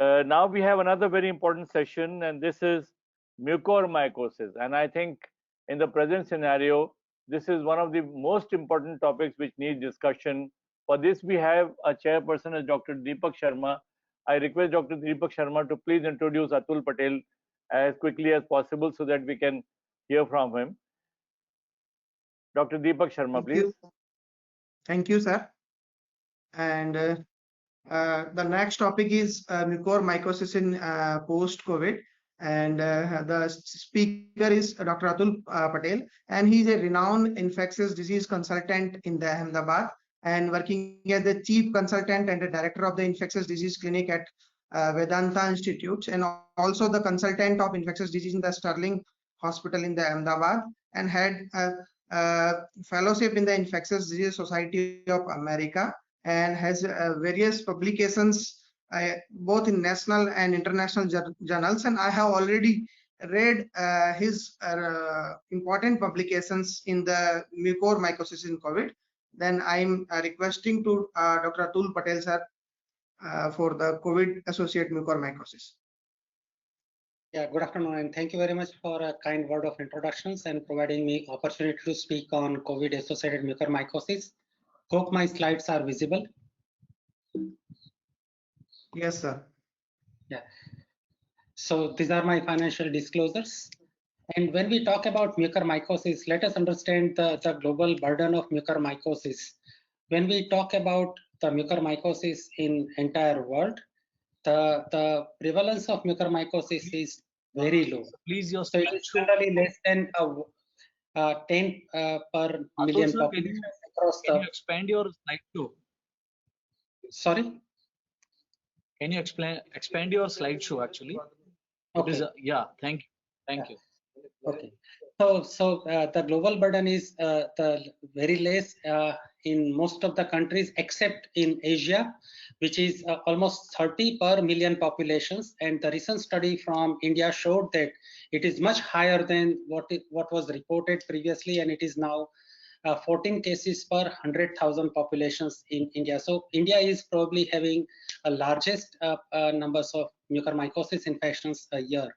Now we have another very important session, and this is mucormycosis. And I think in the present scenario, this is one of the most important topics which need discussion. For this, we have a chairperson as Dr. Deepak Sharma. I request Dr. Deepak Sharma to please introduce Atul Patel as quickly as possible so that we can hear from him. Dr. Deepak Sharma, please. Thank you, sir. And the next topic is mucormycosis in post-COVID. And the speaker is Dr. Atul Patel, and he's a renowned infectious disease consultant in the Ahmedabad and working as the chief consultant and the director of the infectious disease clinic at Vedanta Institute, and also the consultant of infectious disease in the Sterling Hospital in the Ahmedabad, and had a fellowship in the Infectious Disease Society of America, and has various publications both in national and international journals. And I have already read his important publications in the mucormycosis in COVID. Then I'm requesting to Dr. Atul Patel, sir, for the COVID-associated mucormycosis. Yeah, good afternoon, and thank you very much for a kind word of introductions and providing me opportunity to speak on COVID-associated mucormycosis. Hope my slides are visible. Yes, sir. Yeah. So these are my financial disclosures. And when we talk about mucormycosis, let us understand the global burden of mucormycosis. When we talk about the mucormycosis in entire world, the prevalence of mucormycosis is very low. Please, your so it is generally less than 10 per million sir, population across can you expand your slideshow? Sorry? Can you expand your slideshow actually? Okay. Yeah, thank you. Thank you. Okay. So the global burden is the very less in most of the countries except in Asia, which is almost 30 per million populations. And the recent study from India showed that it is much higher than what was reported previously, and it is now 14 cases per 100,000 populations in India. So India is probably having a largest numbers of mucormycosis infections a year.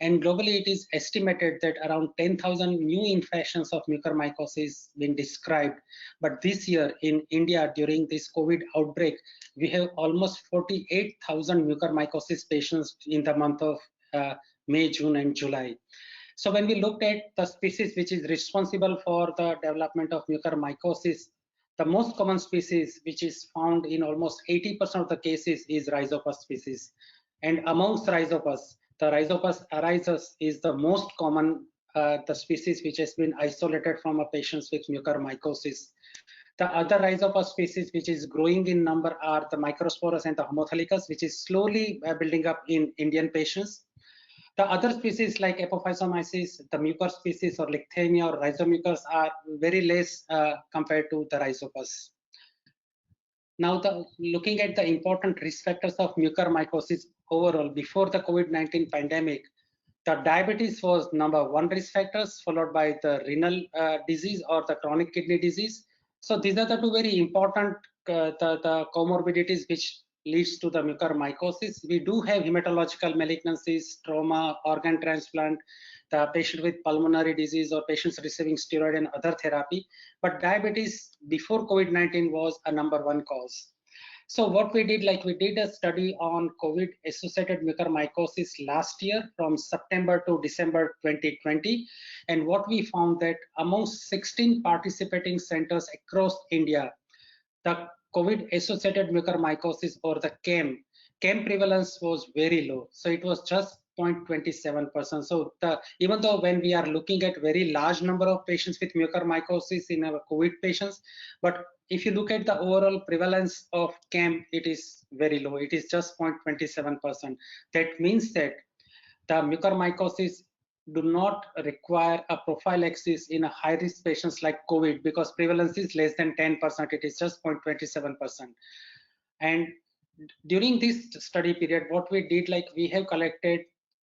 And globally, it is estimated that around 10,000 new infections of mucormycosis been described. But this year in India, during this COVID outbreak, we have almost 48,000 mucormycosis patients in the month of May, June, and July. So when we looked at the species which is responsible for the development of mucormycosis, the most common species which is found in almost 80% of the cases is Rhizopus species. And amongst Rhizopus, the Rhizopus arizus is the most common the species which has been isolated from a patients with mucormycosis. The other Rhizopus species which is growing in number are the Microsporus and the Homothelicus, which is slowly building up in Indian patients. The other species like Apophysomyces, the mucor species or Lichthymia or Rhizomucus are very less compared to the Rhizopus. Now, looking at the important risk factors of mucormycosis overall before the COVID-19 pandemic, the diabetes was #1 risk factors, followed by the renal disease or the chronic kidney disease. So these are the two very important the comorbidities which leads to the mucormycosis. We do have hematological malignancies, trauma, organ transplant, the patient with pulmonary disease or patients receiving steroid and other therapy. But diabetes before COVID-19 was a #1 cause. So what we did, like we did a study on COVID-associated mucormycosis last year from September to December 2020. And what we found that amongst 16 participating centers across India, the COVID-associated mucormycosis or the CAM prevalence was very low. So it was just 0.27%. So even though when we are looking at very large number of patients with mucormycosis in our COVID patients, but if you look at the overall prevalence of CAM, it is very low. It is just 0.27%. That means that the mucormycosis do not require a prophylaxis in a high-risk patients like COVID because prevalence is less than 10%. It is just 0.27%. And during this study period, what we did, like we have collected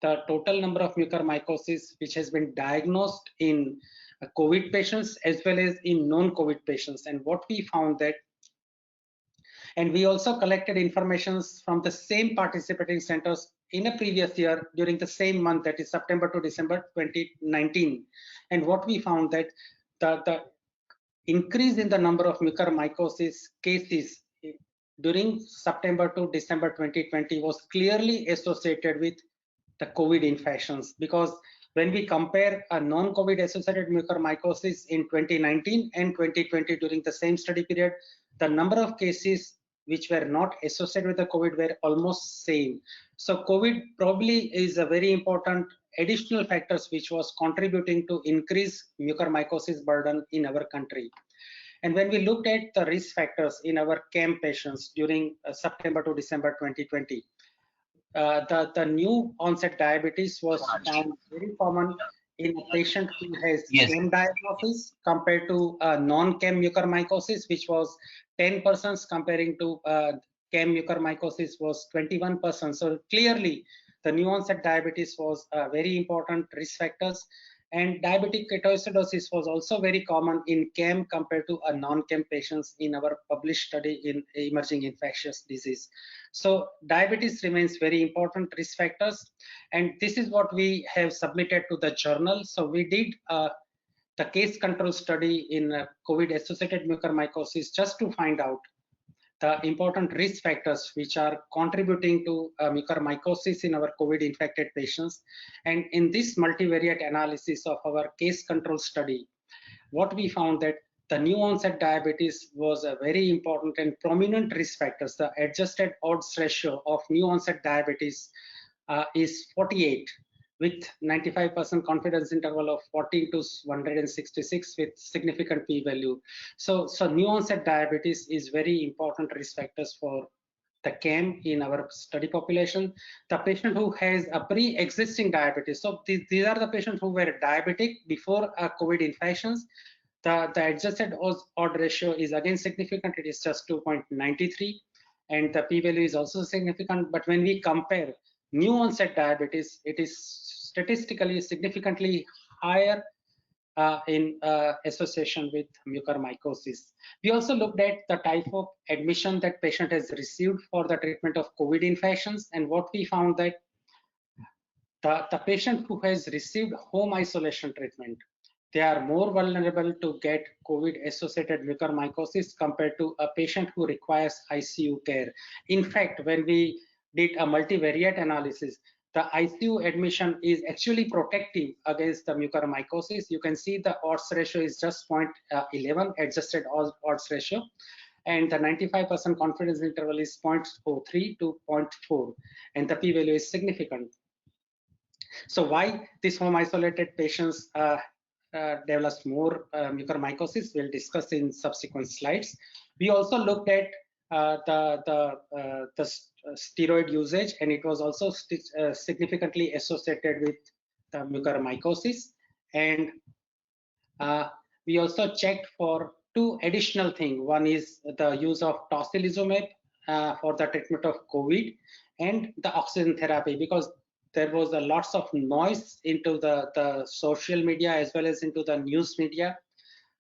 the total number of mucormycosis which has been diagnosed in COVID patients as well as in non-COVID patients. And what we found that And we also collected information from the same participating centers in a previous year during the same month, that is September to December 2019. And what we found that the increase in the number of mucormycosis cases during September to December 2020 was clearly associated with the COVID infections, because when we compare a non-COVID associated mucormycosis in 2019 and 2020 during the same study period, the number of cases which were not associated with the COVID were almost same. So COVID probably is a very important additional factors which was contributing to increase mucormycosis burden in our country. And when we looked at the risk factors in our CAM patients during September to December 2020, the new onset diabetes was found very common in a patient who has CAM diagnosis compared to non-CAM mucormycosis, which was 10% comparing to CAM mucormycosis was 21%. So clearly, the new onset diabetes was a very important risk factors. And diabetic ketoacidosis was also very common in CAM compared to a non-CAM patients in our published study in emerging infectious disease. So diabetes remains very important risk factors, and this is what we have submitted to the journal. So we did the case control study in COVID-associated mucormycosis just to find out the important risk factors which are contributing to mucormycosis in our COVID infected patients. And in this multivariate analysis of our case control study, what we found that the new onset diabetes was a very important and prominent risk factors. The adjusted odds ratio of new onset diabetes is 48, with 95% confidence interval of 14 to 166 with significant p-value. So new onset diabetes is very important risk factors for the CAM in our study population. The patient who has a pre-existing diabetes, so these are the patients who were diabetic before COVID infections. The adjusted odd ratio is again significant. It is just 2.93, and the p-value is also significant. But when we compare new onset diabetes, it is statistically significantly higher in association with mucormycosis. We also looked at the type of admission that patient has received for the treatment of COVID infections, and what we found that the patient who has received home isolation treatment, they are more vulnerable to get COVID-associated mucormycosis compared to a patient who requires ICU care. In fact, when we did a multivariate analysis, the ICU admission is actually protective against the mucormycosis. You can see the odds ratio is just 0.11 adjusted odds ratio, and the 95% confidence interval is 0.03 to 0.4, and the p-value is significant. So why these home isolated patients develops more mucormycosis, we'll discuss in subsequent slides. We also looked at the steroid usage, and it was also significantly associated with the mucormycosis. And we also checked for two additional things. One is the use of tocilizumab for the treatment of COVID, and the oxygen therapy, because there was a lots of noise into the social media as well as into the news media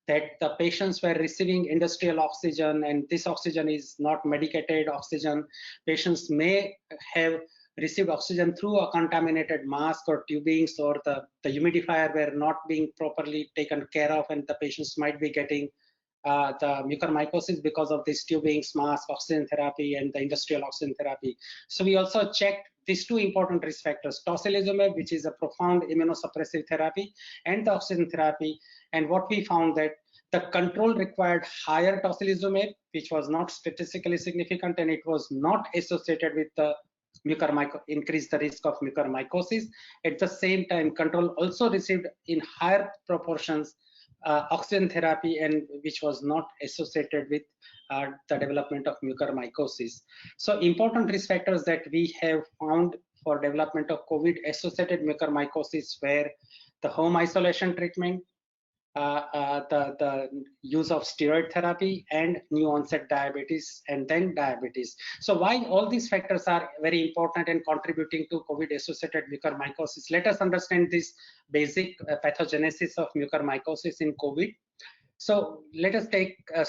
that the patients were receiving industrial oxygen, and this oxygen is not medicated oxygen. Patients may have received oxygen through a contaminated mask or tubings, or the humidifier were not being properly taken care of, and the patients might be getting the mucormycosis because of these tubings, mask, oxygen therapy, and the industrial oxygen therapy. So we also checked these two important risk factors, tocilizumab, which is a profound immunosuppressive therapy, and the oxygen therapy. And what we found that the control required higher tocilizumab, which was not statistically significant, and it was not associated with the increase the risk of mucormycosis. At the same time, control also received in higher proportions oxygen therapy, and which was not associated with the development of mucormycosis. So important risk factors that we have found for development of COVID-associated mucormycosis were the home isolation treatment, the use of steroid therapy, and new onset diabetes, and then diabetes. So why all these factors are very important and contributing to COVID-associated mucormycosis? Let us understand this basic pathogenesis of mucormycosis in COVID. So let us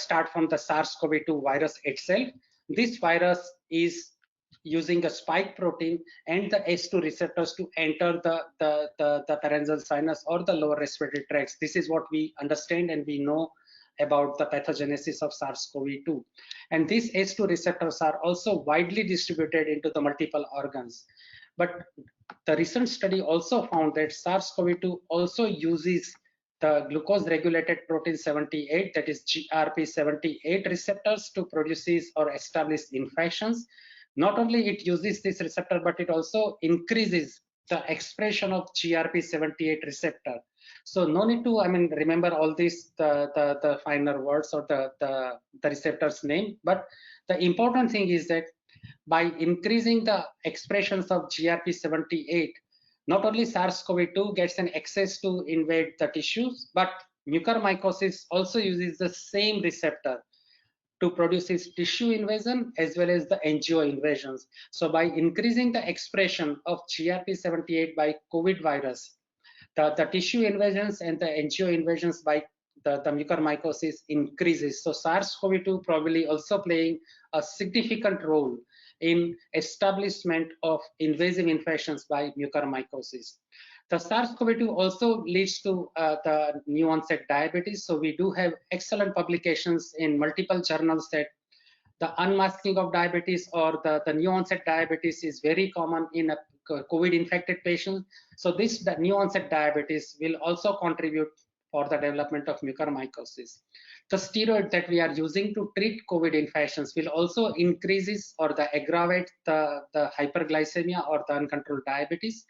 start from the SARS-CoV-2 virus itself. this virus is using a spike protein and the S2 receptors to enter the pharyngeal sinus or the lower respiratory tracts. This is what we understand and we know about the pathogenesis of SARS-CoV-2. And these S2 receptors are also widely distributed into the multiple organs. But the recent study also found that SARS-CoV-2 also uses the glucose regulated protein 78, that is GRP78 receptors to produce or establish infections. Not only it uses this receptor, but it also increases the expression of GRP78 receptor. So no need to, remember all these, the finer words or the receptor's name, but the important thing is that by increasing the expressions of GRP78, not only SARS-CoV-2 gets an access to invade the tissues, but mucormycosis also uses the same receptor to produce its tissue invasion as well as the angio invasions. So by increasing the expression of GRP78 by COVID virus, the tissue invasions and the angio invasions by the mucormycosis increases. So SARS-CoV-2 probably also playing a significant role in establishment of invasive infections by mucormycosis. The SARS-CoV-2 also leads to the new onset diabetes. So we do have excellent publications in multiple journals that the unmasking of diabetes or the new onset diabetes is very common in a COVID infected patient. So the new onset diabetes will also contribute for the development of mucormycosis. The steroid that we are using to treat COVID infections will also increases or aggravate the hyperglycemia or the uncontrolled diabetes.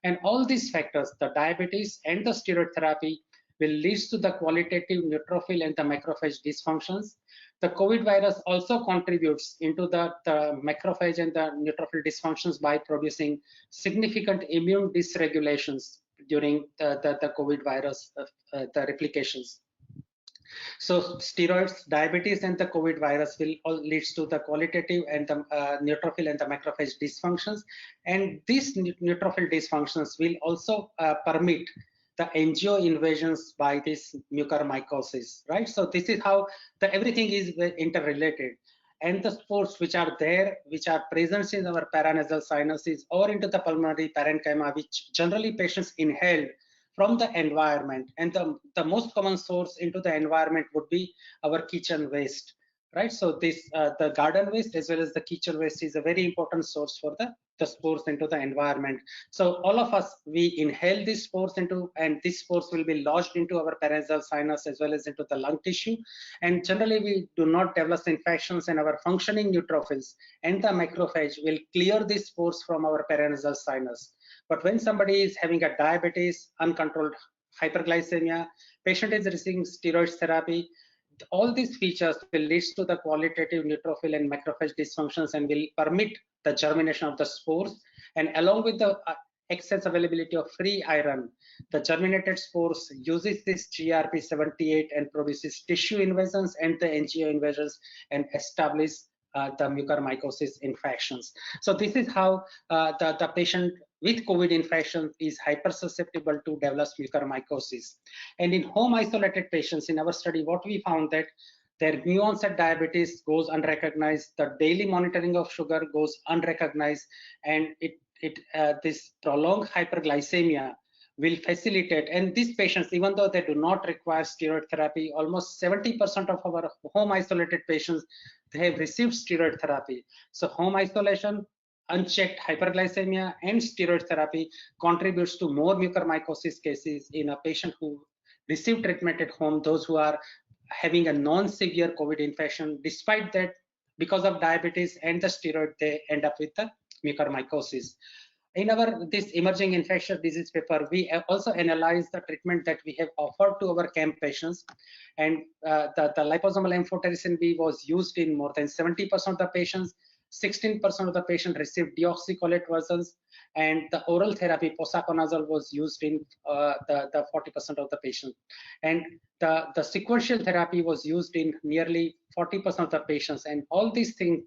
And all these factors, the diabetes and the steroid therapy, will lead to the qualitative neutrophil and the macrophage dysfunctions. The COVID virus also contributes into the macrophage and the neutrophil dysfunctions by producing significant immune dysregulations during the COVID virus, the replications. So steroids, diabetes, and the COVID virus will all leads to the qualitative and the neutrophil and the macrophage dysfunctions. And these neutrophil dysfunctions will also permit the angio invasions by this mucormycosis, right? So this is how everything is interrelated. And the spores which are there, which are present in our paranasal sinuses or into the pulmonary parenchyma, which generally patients inhale from the environment. And the most common source into the environment would be our kitchen waste, right? So this the garden waste as well as the kitchen waste is a very important source for the spores into the environment. So all of us, we inhale these spores into, and these spores will be lodged into our paranasal sinus as well as into the lung tissue. And generally we do not develop infections, and our functioning neutrophils and the macrophage will clear these spores from our paranasal sinus. But when somebody is having a diabetes, uncontrolled hyperglycemia, patient is receiving steroid therapy, all these features will lead to the qualitative neutrophil and macrophage dysfunctions and will permit the germination of the spores. And along with the excess availability of free iron, the germinated spores uses this GRP78 and produces tissue invasions and the angio invasions and establish the mucormycosis infections. So this is how the patient with COVID infection is hypersusceptible to develop mucormycosis. And in home isolated patients in our study, what we found that their new onset diabetes goes unrecognized, the daily monitoring of sugar goes unrecognized, and this prolonged hyperglycemia will facilitate. And these patients, even though they do not require steroid therapy, almost 70% of our home isolated patients, they have received steroid therapy. So home isolation, unchecked hyperglycemia, and steroid therapy contributes to more mucormycosis cases in a patient who received treatment at home, those who are having a non-severe COVID infection. Despite that, because of diabetes and the steroid, they end up with the mucormycosis. In this emerging infectious disease paper, we also analyzed the treatment that we have offered to our camp patients, and the liposomal amphotericin B was used in more than 70% of the patients. 16% of the patients received deoxycholate versions, and the oral therapy posaconazole was used in the 40% of the patients. And the sequential therapy was used in nearly 40% of the patients. And all these things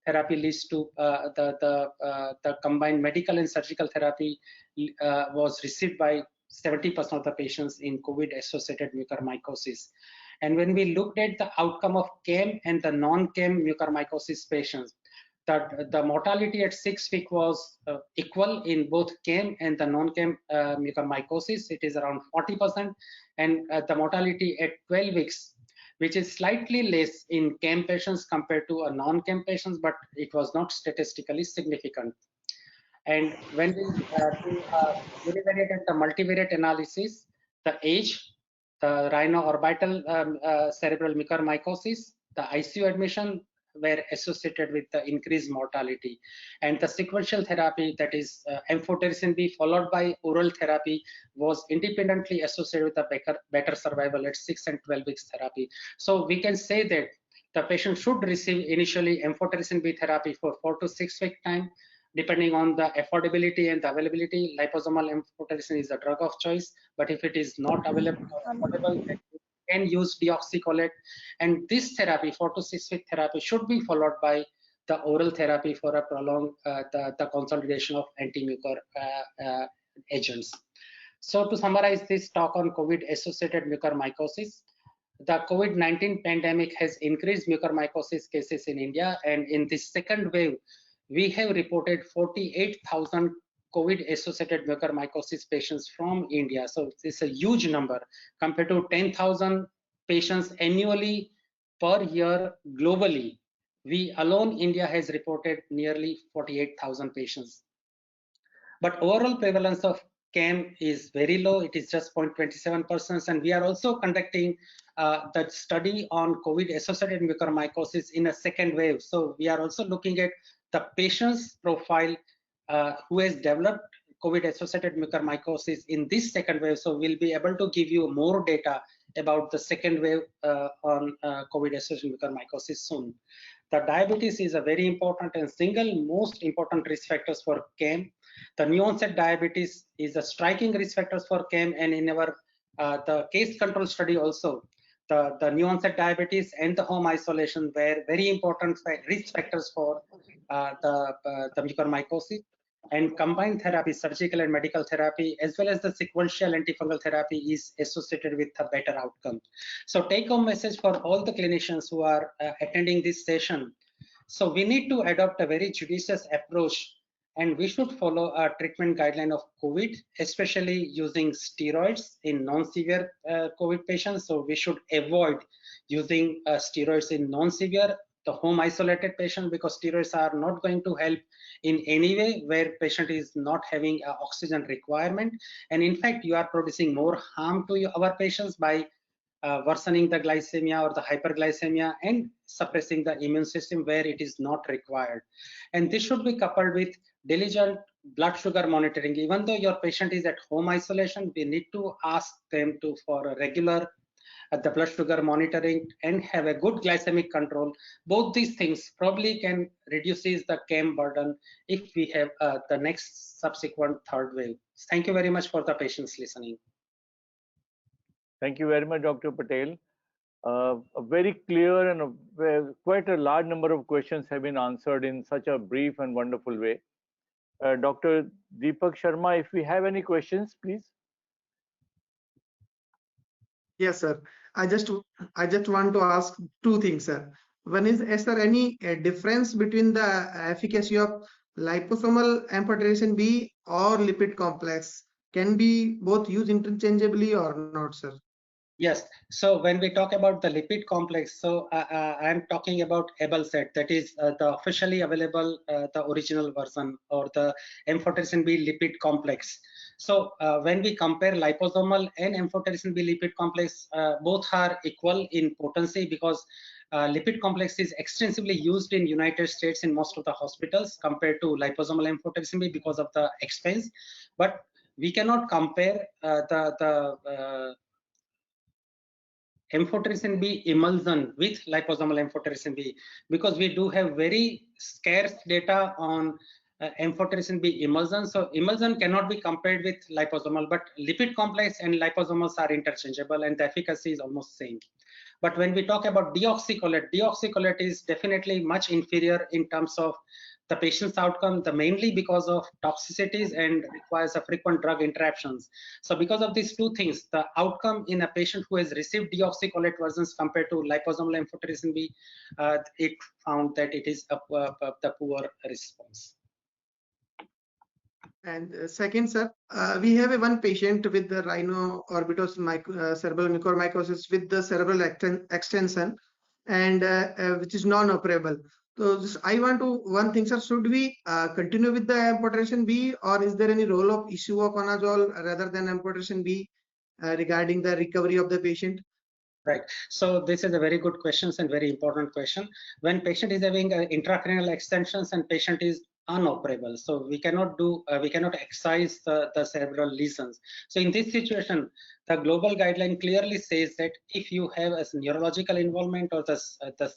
therapy leads to the combined medical and surgical therapy was received by 70% of the patients in COVID-associated mucormycosis. And when we looked at the outcome of KEM and the non-KEM mucormycosis patients, the mortality at 6 weeks was equal in both KEM and the non-KEM mucormycosis. It is around 40%, and the mortality at 12 weeks, which is slightly less in KEM patients compared to a non-KEM patients, but it was not statistically significant. And when we do univariate and the multivariate analysis, the age, the rhino-orbital cerebral mucormycosis, the ICU admission were associated with the increased mortality. And the sequential therapy, that is amphotericin B followed by oral therapy, was independently associated with a better survival at 6 and 12 weeks therapy. So we can say that the patient should receive initially amphotericin B therapy for 4 to 6 week time. Depending on the affordability and the availability, liposomal amphotericin is a drug of choice. But if it is not available or affordable, then you can use deoxycholate. And this therapy, 4 to 6 week therapy, should be followed by the oral therapy for a prolonged the consolidation of anti-mucor agents. So to summarize this talk on COVID-associated mucormycosis, the COVID-19 pandemic has increased mucormycosis cases in India, and in this second wave, we have reported 48,000 COVID-associated mucormycosis patients from India. So this is a huge number compared to 10,000 patients annually per year globally. We alone, India has reported nearly 48,000 patients. But overall prevalence of KEM is very low. It is just 0.27%. And we are also conducting the study on COVID-associated mucormycosis in a second wave. So we are also looking at the patient's profile who has developed COVID-associated mucormycosis in this second wave. So we'll be able to give you more data about the second wave on COVID-associated mucormycosis soon. The diabetes is a very important and single most important risk factors for KEM. The new onset diabetes is a striking risk factors for KEM, and in our the case control study also, the new onset diabetes and the home isolation were very important risk factors for the mucormycosis. And combined therapy, surgical and medical therapy, as well as the sequential antifungal therapy, is associated with a better outcome. So take home message for all the clinicians who are attending this session. So we need to adopt a very judicious approach, and we should follow a treatment guideline of COVID, especially using steroids in non-severe COVID patients. So we should avoid using steroids in non-severe, the home isolated patient, because steroids are not going to help in any way where patient is not having an oxygen requirement. And in fact, you are producing more harm to our patients by worsening the glycemia or the hyperglycemia and suppressing the immune system where it is not required. And this should be coupled with diligent blood sugar monitoring. Even though your patient is at home isolation, we need to ask them to for a regular the blood sugar monitoring and have a good glycemic control. Both these things probably can reduces the KEM burden if we have the next subsequent third wave. Thank you very much for the patience listening. Thank you very much, Dr. Patel. A very clear and quite a large number of questions have been answered in such a brief and wonderful way. Dr. Deepak Sharma, if we have any questions, please. Yes, sir. I just want to ask two things, sir. One is there any difference between the efficacy of liposomal amphotericin B or lipid complex? Can be both used interchangeably or not, sir? Yes. So when we talk about the lipid complex, so I'm talking about Abelset, that is the officially available, the original version, or the amphotericin B lipid complex. So when we compare liposomal and amphotericin B lipid complex, both are equal in potency, because lipid complex is extensively used in United States in most of the hospitals compared to liposomal amphotericin B because of the expense. But we cannot compare the amphotericin B emulsion with liposomal amphotericin B, because we do have very scarce data on amphotericin B emulsion. So emulsion cannot be compared with liposomal, but lipid complex and liposomals are interchangeable and the efficacy is almost same. But when we talk about deoxycholate, deoxycholate is definitely much inferior in terms of the patient's outcome mainly because of toxicities and requires a frequent drug interruptions. So because of these two things, the outcome in a patient who has received deoxycholate versions compared to liposomal amphotericin B, it found that it is the poor response. And second, sir, we have one patient with the rhino orbitose cerebral mucormycosis with the cerebral extension, and which is non-operable. So I want to one thing, sir. Should we continue with the amphotericin B, or is there any role of isavuconazole rather than amphotericin B regarding the recovery of the patient? Right. So this is a very good question and very important question. When patient is having intracranial extensions and patient is unoperable, so we cannot excise the cerebral lesions. So in this situation, the global guideline clearly says that if you have a neurological involvement or the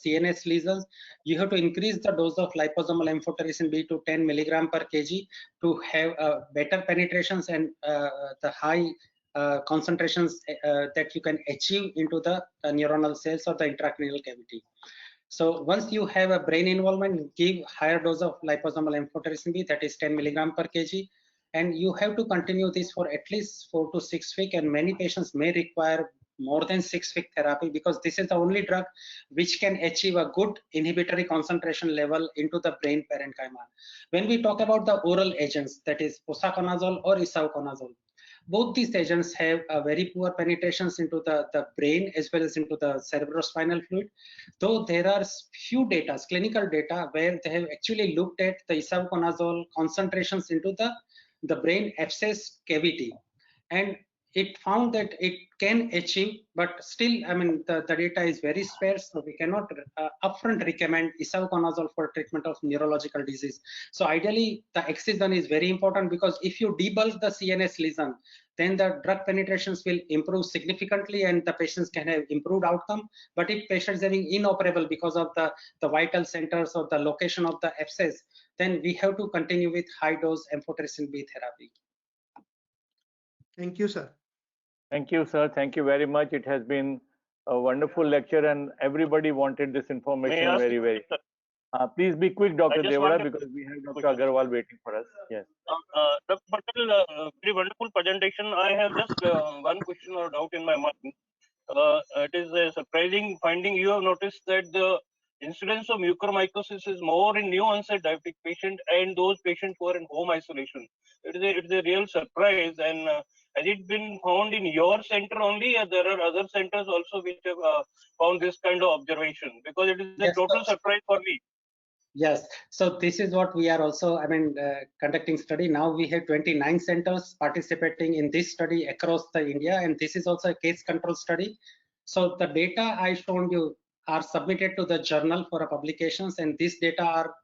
CNS lesions, you have to increase the dose of liposomal amphotericin B to 10 milligram per kg to have better penetrations and the high concentrations that you can achieve into the neuronal cells or the intracranial cavity. So once you have a brain involvement, give higher dose of liposomal amphotericin B, that is 10 milligram per kg, and you have to continue this for at least 4 to 6 weeks, and many patients may require more than 6-week therapy because this is the only drug which can achieve a good inhibitory concentration level into the brain parenchyma. When we talk about the oral agents, that is posaconazole or isavuconazole, both these agents have a very poor penetrations into the brain as well as into the cerebrospinal fluid, though there are few data, clinical data, where they have actually looked at the isavuconazole concentrations into the brain abscess cavity, and it found that it can achieve, but still, I mean, the data is very sparse, so we cannot upfront recommend isavuconazole for treatment of neurological disease. So ideally, the excision is very important because if you debulk the CNS lesion, then the drug penetrations will improve significantly and the patients can have improved outcome. But if patients are having inoperable because of the vital centers or the location of the abscess, then we have to continue with high dose amphotericin B therapy. Thank you, sir. Thank you, sir. Thank you very much. It has been a wonderful lecture and everybody wanted this information very, very. Please be quick, Dr. Deoda, because we have Dr. Agarwal waiting for us. Yes. Dr. Patel, very wonderful presentation. I have just one question or doubt in my mind. It is a surprising finding. You have noticed that the incidence of mucormycosis is more in new onset diabetic patient and those patients who are in home isolation. It is a real surprise. And has it been found in your center only, or there are other centers also which have found this kind of observation? Because it is a total surprise for me. Yes, so this is what we are also, conducting study. Now we have 29 centers participating in this study across the India, and this is also a case control study. So the data I shown you are submitted to the journal for a publications, and these data are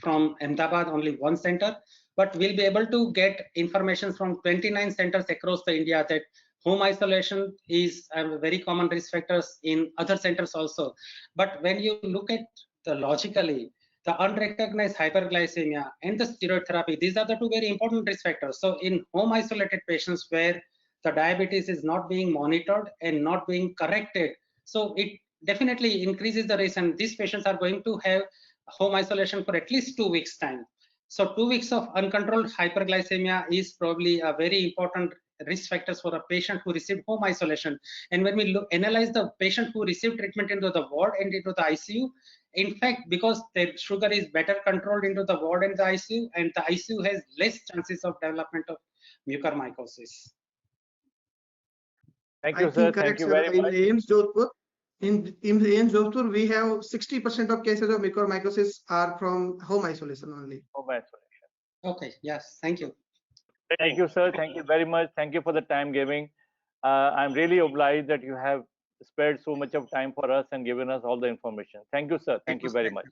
from Ahmedabad, only one center, but we'll be able to get information from 29 centers across the India that home isolation is a very common risk factors in other centers also. But when you look at the logically, the unrecognized hyperglycemia and the steroid therapy, these are the two very important risk factors. So in home isolated patients where the diabetes is not being monitored and not being corrected, so it definitely increases the risk, and these patients are going to have home isolation for at least 2 weeks time. So 2 weeks of uncontrolled hyperglycemia is probably a very important risk factors for a patient who received home isolation. And when we analyze the patient who received treatment into the ward and into the ICU, in fact, because their sugar is better controlled into the ward and the ICU, and the ICU has less chances of development of mucormycosis. Thank you, sir. Thank you very much. In AIIMS Jodhpur, we have 60% of cases of mucormycosis are from home isolation only. Home isolation. Okay, yes, thank you. Thank you, sir. Thank you very much. Thank you for the time giving. I'm really obliged that you have spared so much of time for us and given us all the information. Thank you, sir. Thank you very much.